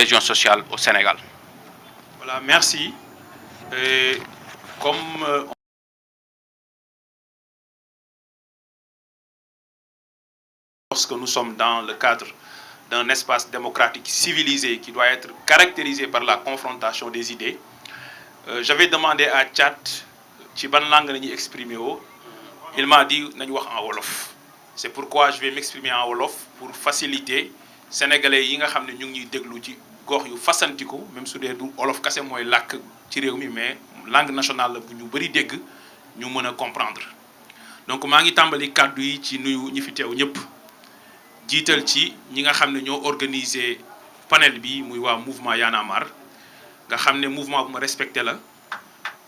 cohésion sociale au Sénégal. Voilà, merci. Et comme lorsque nous sommes dans le cadre d'un espace démocratique civilisé qui doit être caractérisé par la confrontation des idées, j'avais demandé à Tchad ci ban langue la ñuy exprimer woo. Il m'a dit nañu wax en wolof. C'est pourquoi je vais m'exprimer en wolof pour faciliter sénégalais yi nga xam ne ñu ngi ñuy déglu ci gox yu fasantiku même su dee du wolof kase mooy làkk ci réew mi mais langue nationale la bu ñu bëri dégg ñu mën a comprendre. Donc maa ngi tàmbali kàddu yi ci nuyu ñi fi teew ñëpp jiital ci ñi nga xam ne ñoo organiser panel bi muy waa mouvement Y'en a marre nga xam ne mouvement bu ma respecté la.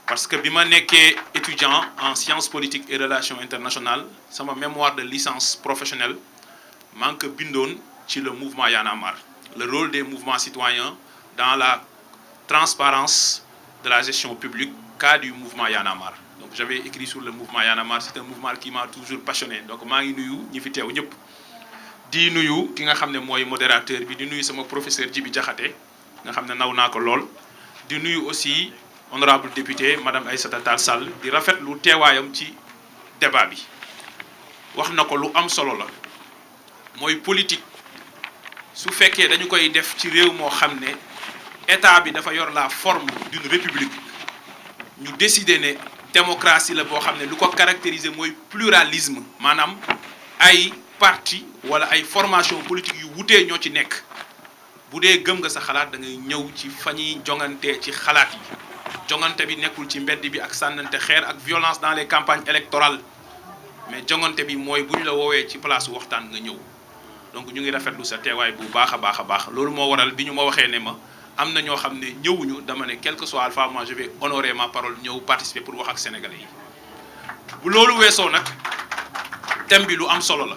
Parce que bi ma nekkee étudiant en sciences politiques et relations internationales sama mémoire de licence professionnelle maa ngi ko bindoon ci le mouvement Y'en a marre le rôle des mouvements citoyens dans la transparence de la gestion publique cas du mouvement Y'en a marre. Donc j'avais écrit sur le mouvement Y'en a marre, c'est un mouvement qui m'a toujours passionné. Donc maa ngi nuyu ñi fi teew ñëpp di nuyu ki nga xam ne mooy modérateur bi di nuyu sama professeur Djibi Diakhaté nga xam ne naw naa ko lool di nuyu aussi honorable député madame Aïssata Tall Sall di rafetlu teewaayam ci débat bi wax na ko lu am solo la mooy politique su fekkee dañu koy def ci réew moo xam ne état bi dafa yor la forme d'une république ñu décider ne démocratie la boo xam ne lu ko caractériser mooy pluralisme maanaam ay parti wala ay formation politique yu wutee ñoo ci nekk bu dee gëm nga sa xalaat da ngay ñëw ci fa ñuy jongante ci xalaat yi jongante bi nekkul ci mbedd bi ak sànnante xeer ak violence dans les campagnes électorales mais jongante bi mooy bu ñu la woowee ci place waxtaan nga ñëw donc ñu ngi rafetlu sa teewaay bu baax a baax a baax loolu moo waral bi ñu ma waxee ne ma am na ñoo xam ne ñëwuñu dama ne quel que soit alpha moi je vais honorer ma parole ñëw participer pour wax ak sénégalais yi. bu loolu weesoo nag thème bi lu am solo la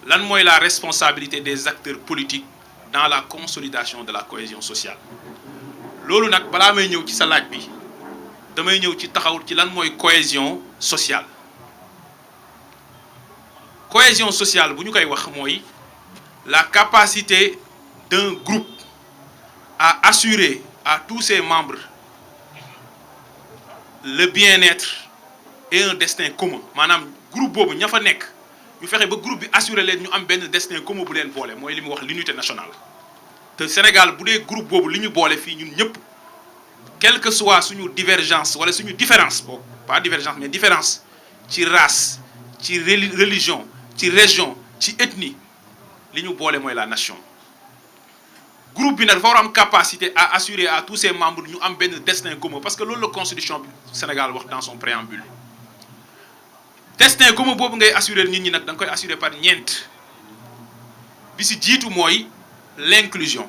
lan mooy la responsabilité des acteurs politiques dans la consolidation de la cohésion sociale. loolu nag balaa may ñëw ci sa laaj bi damay ñëw ci taxaw ci lan mooy cohésion sociale cohésion sociale bu ñu koy wax mooy la capacité d'un groupe à assurer à tous ses membres le bien-être et un destin commun maanaam groupe boobu ña fa nekk ñu fexe ba groupe bi assurer leen ñu am benn destin commun bu leen boole mooy li mu wax l'unité nationale. te Sénégal bu dee groupe boobu li ñu boole fii ñun ñëpp quelle que soit suñu divergence wala suñu différence boobu pas divergence mais différence ci race ci religion ci région ci ethnie li ñu boole mooy la nation. groupe bi nag dafa war am capacité à assurer à tous ses membres ñu am benn destin commun parce que loolu la constitution bi Sénégal wax dans son préambule. destin commun boobu ngay assurer nit ñi nag da nga koy assurer par ñeent bi si jiitu mooy. L'inclusion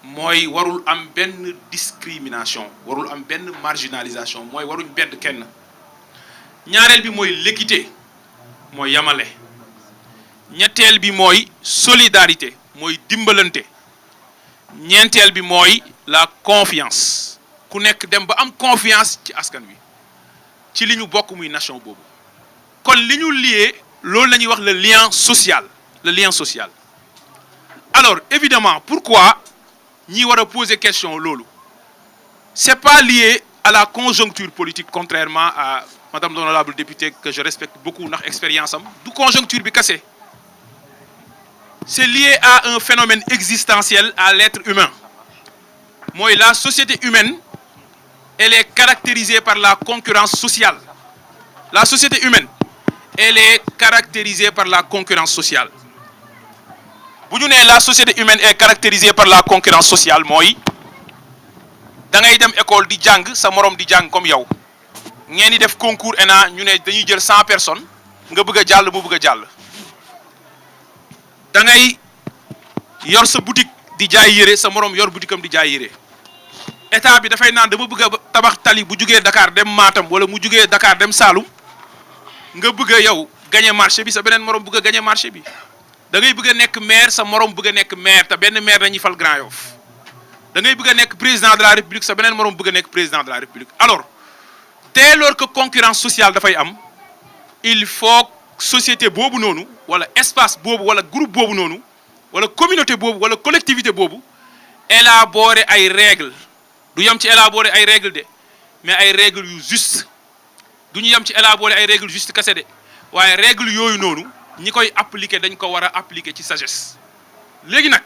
mooy warul am benn discrimination warul am benn marginalisation mooy waruñ bedd kenn ñaareel bi mooy l'équité mooy yamale ñetteel bi mooy solidarité mooy dimbalante ñeenteel bi mooy la confiance ku nekk dem ba am confiance ci askan wi ci li ñu bokk muy nation boobu kon li ñu lié loolu la ñuy wax le lien social. Alors évidemment pourquoi ñi war a poser question loolu c'est pas lié à la conjoncture politique contrairement à madame l'honorable députée que je respecte beaucoup ndax expérience am du conjoncture bi kese c'est lié à un phénomène existentiel à l'être humain mooy la société humaine elle est caractérisée par la concurrence sociale la société humaine elle est caractérisée par la concurrence sociale. bu ñu nee la société humaine est caractérisée par la concurrence sociale mooy da ngay dem école di jàng sa morom di jàng comme yow ngeen di def concours ENA ñu ne dañuy jël 100 personnes nga bëgg a jàll mu bëgg a jàll. da ngay yor sa boutique di jaay yére sa morom yor boutique am di jaay yére état bi dafay naan dama bëgg a tabax tali bu jugee Dakar dem Matam wala mu jugee Dakar dem Saloum nga bëgg a yow gagner marché bi sa beneen morom bëgg a gagner marché bi. da ngay bëgg a nekk maire sa morom bëgg a nekk maire te benn maire dañuy fal Grand Yoff da ngay bëgg a nekk président de la République sa beneen morom bëgg a nekk président de la République alors dès lors que concurrence sociale dafay am il faut société boobu noonu wala espace boobu wala groupe boobu noonu wala communauté boobu wala collectivité boobu élaborer ay règles du yam ci élaborer ay règles de mais ay règles yu juste du ñu yam ci élaborer ay règles juste kese de waaye règles yooyu noonu ñi koy appliquer dañ ko war a appliquer ci sagesse. léegi nag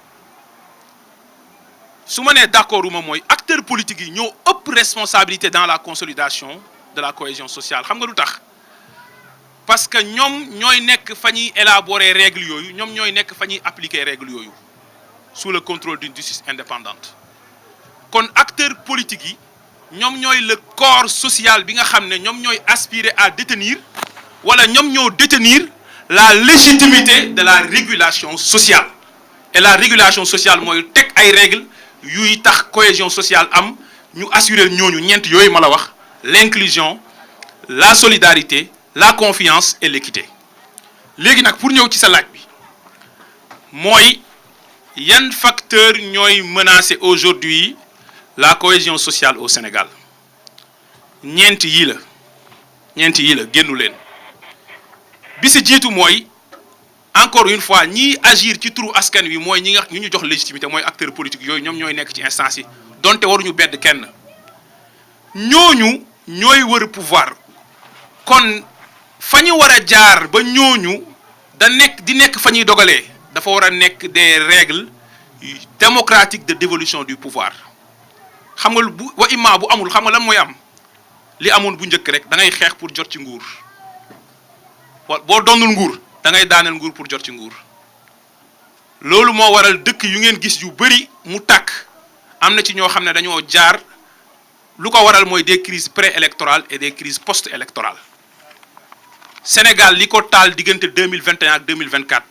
su ma nee d'accord uma mooy acteurs politiques yi ñoo ëpp responsabilité dans la consolidation de la cohésion sociale xam nga lu tax parce que ñoom ñooy nekk fa ñuy élaborer règles yooyu ñoom ñooy nekk fa ñuy appliquer règles yooyu sous le contrôle d'une justice indépendante kon acteurs politiques yi ñoom ñooy le corps social bi nga xam ne ñoom ñooy aspirer à détenir wala ñoom ñoo détenir la légitimité de la régulation sociale et la régulation sociale mooy teg ay règles yuy tax cohésion sociale am ñu assurer ñooñu ñeent yooyu ma la wax l'inclusion la solidarité la confiance et l'équité. léegi nag pour ñëw ci sa laaj bi mooy yan facteurs ñooy menacer aujourd'hui la cohésion sociale au Sénégal ñeent yii la génnu leen bi si jiitu mooy encore une fois ñiy agir ci turu askan wi mooy ñi ñu jox légitimité mooy acteurs politiques yooyu ñoom ñooy nekk ci instance yi donte waruñu bedd kenn ñooñu ñooy wër pouvoir kon fa ñu war a jaar ba ñooñu di nekk fa ñuy dogalee dafa war a nekk des règles démocratiques de dévolution du pouvoir xam nga bu wa imma bu amul xam nga lan mooy am li amoon bu njëkk rek da ngay xeex pour jot ci nguur boo donnul nguur da ngay daaneel nguur pour jot ci nguur loolu moo waral dëkk yu ngeen gis yu bari mu tàkk am na ci ñoo xam ne dañoo jaar lu ko waral mooy des crises pré-électorales et des crises post-électorales Sénégal li ko taal diggante 2021 ak 2024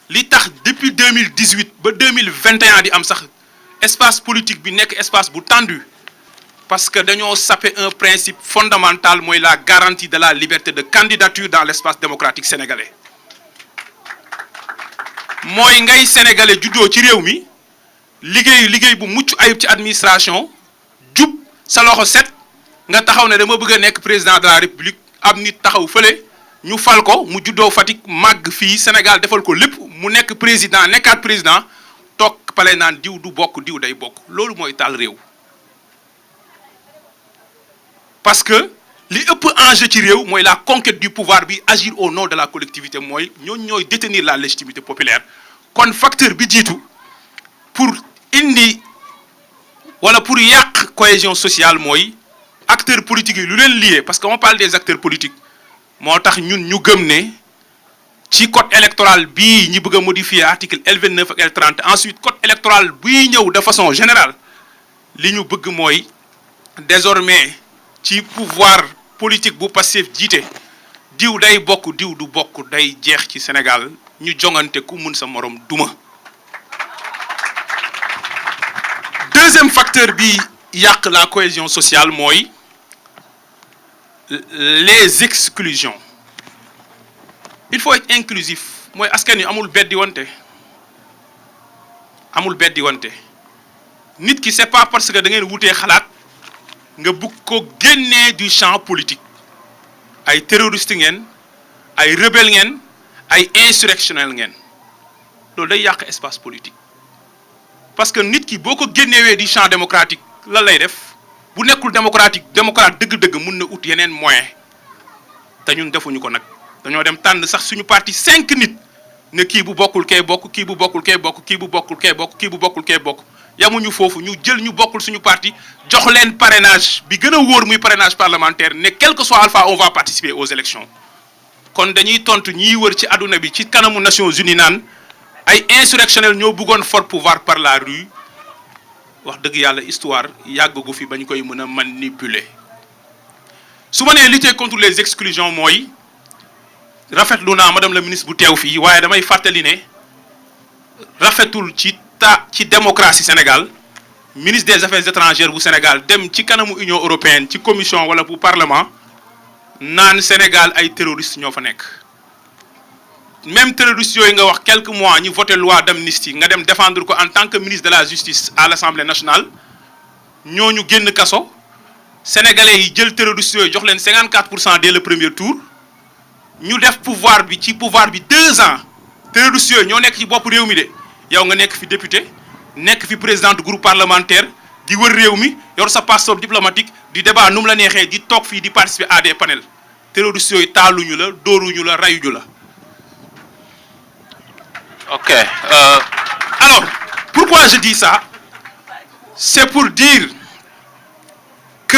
li tax depuis 2018 ba 2021 di am sax espace politique bi nekk espace bu tendu parce que dañoo saper un principe fondamental mooy la garantie de la liberté de candidature dans l'espace démocratique sénégalais mooy ngay sénégalais juddoo ci réew mi liggéey bu mucc ayib ci administration jub sa loxo set nga taxaw ne dama bëgg a nekk président de la république ab nit taxaw fële ñu fal ko mu juddoo Fatick màgg fii Sénégal defal ko lépp mu nekk président nekkaat président toog pale naan diw du bokk diw day bokk loolu mooy taal réew parce que li ëpp enjeu ci réew mooy la conquête du pouvoir bi agir au nom de la collectivité mooy ñooy détenir la légitimité populaire kon facteur bi jiitu pour indi wala pour yàq cohésion sociale mooy acteurs politiques yi lu leen lié parce que on parle des acteurs politiques moo tax ñun ñu gëm ne ci code électoral bii ñi bëgg a modifier article L29 ak L30 ensuite code électoral bii ñëw de façon générale li ñu bëgg mooy désormais ci pouvoir politique bu Pastef jiite diw day bokk diw du bokk day jeex ci Sénégal ñu jongante ku mun sa morom duma. Deuxième facteur bi yàq la cohésion sociale mooy les exclusions il faut être inclusif mooy askan wi amul beddi wante nit ki c'est pas parce que da ngeen wutee xalaat nga bugg ko génnee du champ politique ay terroriste ngeen ay rebelle ngeen ay insurrectionnel ngeen loolu day yàq espace politique parce que nit ki boo ko génnewee du champ démocratique lan lay def bu nekkul démocrate dëgg-dëgg mun na ut yeneen moyen te ñun defuñu ko nag dañoo dem tànn sax suñu parti 5 nit ne kii bu bokkul kee bokk kii bu bokkul kee bokk kii bu bokkul kee bokk kii bu bokkul kee bokk yamuñu foofu ñu jël ñu bokkul suñu parti jox leen parrainage bi gën a wóor muy parrainage parlementaire ne quel que soit alpha on va participer aux élections kon dañuy tontu ñiy wër ci àdduna bi ci kanamu Nations Unies naan ay insurrectionnels ñoo bëggoon fort pouvoir par la rue wax dëgg yàlla histoire yàggagu fi bañ koy mën a manipuler su ma nee lutter contre les exclusions mooy rafetlu naa madame la ministre bu teew fii waaye damay fàttali ne rafetul ci démocratie Sénégal ministre des affaires étrangères bu Sénégal dem ci kanamu Union européenne ci commission wala bu parlement naan Sénégal ay terroristes ñoo fa nekk même terroristes yooyu nga wax quelques mois ñu voté loi d'amnistie nga dem défendre ko en tant que ministre de la justice à l'Assemblée nationale ñooñu génn kaso sénégalais yi jël terroristes yooyu jox leen 54% dès le premier tour ñu def pouvoir bi 2 ans terroristes yooyu ñoo nekk ci bopp réew mi de yow nga nekk fi député nekk fi président du groupe parlementaire di wër réew mi yor sa passeport diplomatique di débat nu mu la neexee di toog fii di participer à des panels terroristes yooyu taaluñu la dóoruñu la rayuñu la. Ok. Alors pourquoi je dis ça c'est pour dire que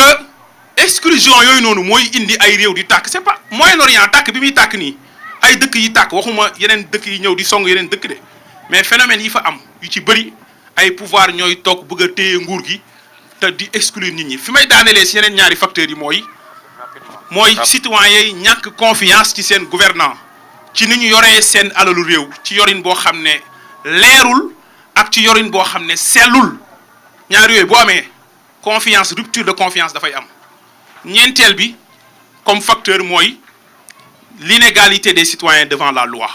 exclusion yooyu noonu mooy indi ay réew di tàkk c'est pas Moyen-Orient tàkk bi muy tàkk nii ay dëkk yi tàkk waxuma yeneen dëkk yi ñëw di song yeneen dëkk de mais phénomène yi fa am yu ci bëri ay pouvoir ñooy toog bëgg a téye nguur gi te di exclure nit ñi fi may daanelee si yeneen ñaari facteurs yi mooy citoyens yi ñàkk confiance ci seen gouvernant ci ni ñu yoree seen alalu réew ci yorin boo xam ne leerul ak ci yorin boo xam ne sellul ñaari yooyu boo amee confiance rupture de confiance dafay am ñeenteel bi comme facteur mooy l'inégalité des citoyens devant la loi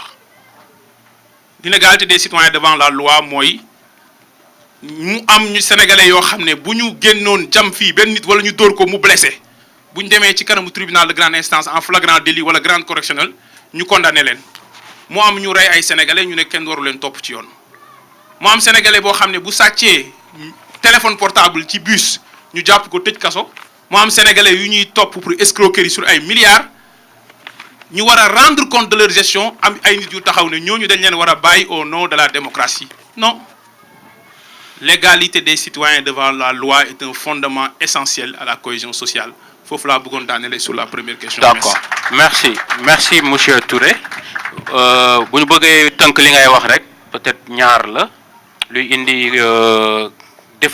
l'inégalité des citoyens devant la loi mooy mu am ñu sénégalais yoo xam ne bu ñu génnoon jam fii benn nit wala ñu dóor ko mu blessé bu ñu demee ci kanamu tribunal de grande instance en flagrant délit wala grande correctionnelle ñu condamné leen mu am ñu rey ay sénégalais ñu ne kenn waru leen topp ci yoon mu am sénégalais boo xam ne bu sàccee téléphone portable ci bus ñu jàpp ko tëj kaso mu am sénégalais yu ñuy topp pour escroquerie sur ay milliards ñu war a rendre compte de leur gestion am ay nit yu taxaw ne ñooñu dañ leen war a bàyyi au nom de la démocratie non l'égalité des citoyens devant la loi est un fondement essentiel à la cohésion sociale foofu laa bëggoon daanele sur la première question. D'accord merci monsieur Touré bu ñu bëggee tënk li ngay wax rek peut-être ñaar la luy indi